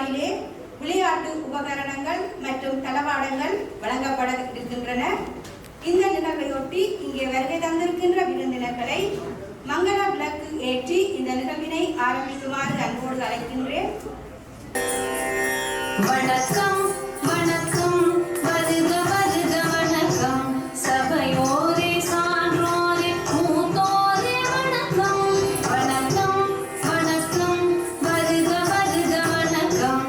நாளிலே விளையாட்டு உபகரணங்கள் மற்றும் தளவாடங்கள் வழங்கப்பட இருக்கின்றன. இந்த நிகழ்வையொட்டி இங்கே வருகை தந்திருக்கின்ற விருந்தினர்களை மங்கள விளக்கு ஏற்றி இந்த நிகழ்வினை ஆரம்பிக்குமாறு அன்போடு அழைக்கின்றேன். வணக்கம் வணக்கம் வருக வருக வணக்கம் சபையோரே சான்றோரே மூத்தோரே வணக்கம் வணக்கம் வணக்கம் வருக வருக வணக்கம்.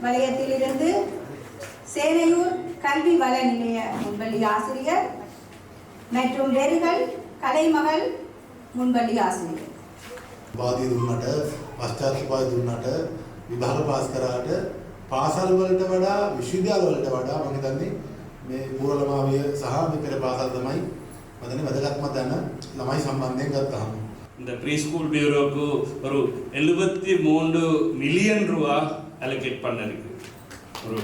வலயத்திலிருந்து சேனையூர் கல்வி வள நிலைய முன்பள்ளி ஆசிரியர் மற்றும் வெறுகள் கலைமகள் முன்பள்ளி ආසනය. උපාධිය දුන්නට පශ්චාත් උපාධිය දුන්නට විභාග පාස් කරාට පාසල් වලට වඩා විශ්වවිද්‍යාල වලට වඩා මම හිතන්නේ මේ පූර්වලමාවිය සහ මේ පෙර පාසල් තමයි මදන්නේ වැදගත්ම දැන ළමයි සම්බන්ධයෙන් ගත්තාම இந்த ப்ரீ ஸ்கூல் பியூரோக்கு ஒரு 73 மில்லியன் ரூபா அலோகேட் பண்ணிருக்கு. ஒரு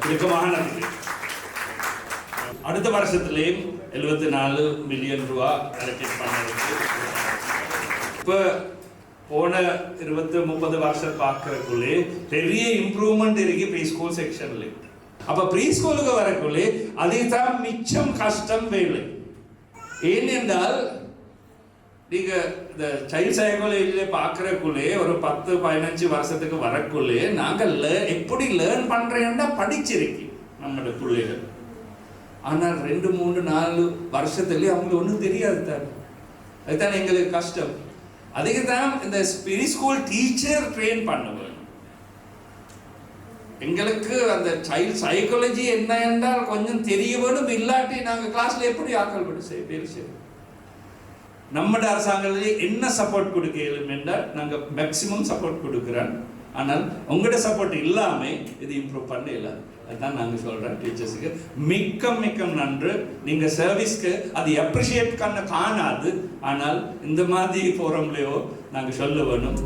கிழக்கமாக நடக்குது. அடுத்த வருஷத்துலேயும் 74 மில்லியன் ரூபா அலோகேட் பண்ணிருக்கு. இப்போ போன 20-30 வருஷம் பார்க்கறக்குள்ளே பெரிய இம்ப்ரூவ்மெண்ட் இருக்கு ப்ரீ ஸ்கூல் செக்ஷன்ல. அப்போ ப்ரீ ஸ்கூலுக்கு வரக்குள்ளே அதுதான் மிச்சம் கஷ்டம் வேலை. ஏனென்றால் நீங்கள் இந்த சைல்ட் சைக்காலஜியில் பார்க்குறக்குள்ளே ஒரு 10-15 வருஷத்துக்கு வரக்குள்ளே நாங்கள் எப்படி லேர்ன் பண்ணுறேன்னா படிச்சிருக்கி நம்மளோட பிள்ளைகள். ஆனால் 2-3-4 வருஷத்துலேயே அவங்களுக்கு ஒன்றும் தெரியாது தான். அதுதான் எங்களுக்கு கஷ்டம். அதுக்கு தான் இந்த ப்ரீ ஸ்கூல் டீச்சர் ட்ரெயின் பண்ண வேணும். எங்களுக்கு அந்த சைல்ட் சைக்காலஜி என்ன என்றால் கொஞ்சம் தெரிய வேணும். இல்லாட்டி நாங்கள் கிளாஸில் எப்படி ஆக்கள் பட்டு பேர் நம்மட அரசாங்கத்திலே என்ன சப்போர்ட் கொடுக்க இயலும் என்றால் நாங்கள் மேக்சிமம் சப்போர்ட் கொடுக்குறோம். ஆனால் உங்களோட சப்போர்ட் இல்லாமல் இது இம்ப்ரூவ் பண்ண இல்லாது. அதுதான் நாங்கள் சொல்கிறோம் டீச்சர்ஸுக்கு மிக்க மிக்க நன்று. நீங்கள் சர்வீஸ்க்கு அது அப்ரிஷியேட் பண்ண காணாது. ஆனால் இந்த மாதிரி ஃபோரம்லேயோ நாங்கள் சொல்ல வேணும்.